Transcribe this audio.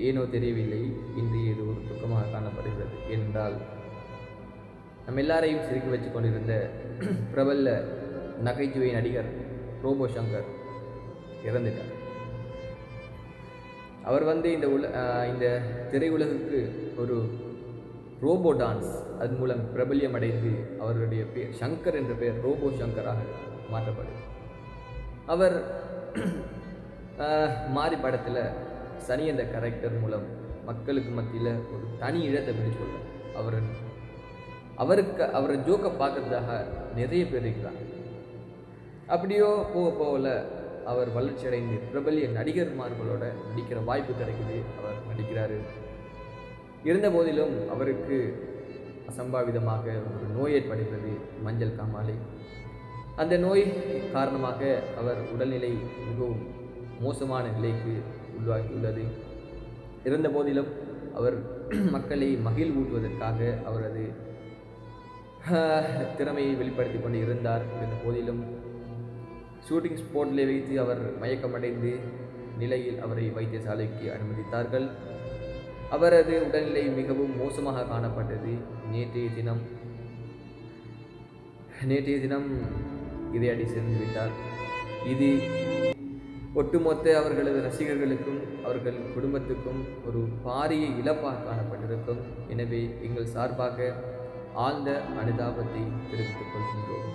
ஏனோ தெரியவில்லை, இன்று இது ஒரு துக்கமாக காணப்படுகிறது. என்றால் நம்ம எல்லாரையும் சிரிக்க வச்சு கொண்டிருந்த பிரபல நகைச்சுவை நடிகர் ரோபோ சங்கர் இறந்துட்டார். அவர் இந்த திரையுலகுக்கு ஒரு ரோபோ டான்ஸ் அதன் மூலம் பிரபல்யம் அடைந்து அவருடைய பேர் சங்கர் என்ற பெயர் ரோபோ சங்கராக மாற்றப்படுது. அவர் மாறி படத்தில் சனி என்ற கேரக்டர் மூலம் மக்களுக்கு மத்தியில் ஒரு தனி இடத்தை பிடிச்சு கொள்ளார். அவரை ஜோக்கை பார்க்கறதாக நிறைய பேர் இருக்கிறாங்க. அப்படியோ போகல அவர் வளர்ச்சி அடைந்து பிரபல்ய நடிகர்மார்களோட நடிக்கிற வாய்ப்பு கிடைக்குது. அவர் நடிக்கிறாரு. இருந்த போதிலும் அவருக்கு அசம்பாவிதமாக ஒரு நோய் ஏற்படுகிறது, மஞ்சள் காமாலை. அந்த நோய் காரணமாக அவர் உடல்நிலை மிகவும் மோசமான நிலைக்கு உருவாகியுள்ளது. இருந்த போதிலும் அவர் மக்களை மகிழ்வூட்டுவதற்காக அவரது திறமையை வெளிப்படுத்தி கொண்டு இருந்தார். இருந்த போதிலும் ஷூட்டிங் ஸ்பாட்டிலே வைத்து அவர் மயக்கமடைந்து நிலையில் அவரை வைத்தியசாலைக்கு அனுமதித்தார்கள். அவரது உடல்நிலை மிகவும் மோசமாக காணப்பட்டது. நேற்றைய தினம் இதையடி சேர்ந்து விட்டார். இது ஒட்டுமொத்த அவர்களது ரசிகர்களுக்கும் அவர்கள் குடும்பத்துக்கும் ஒரு பாரிய இழப்பாக காணப்பட்டிருக்கும். எனவே எங்கள் சார்பாக ஆழ்ந்த அனுதாபத்தை தெரிவித்துக் கொள்கின்றோம்.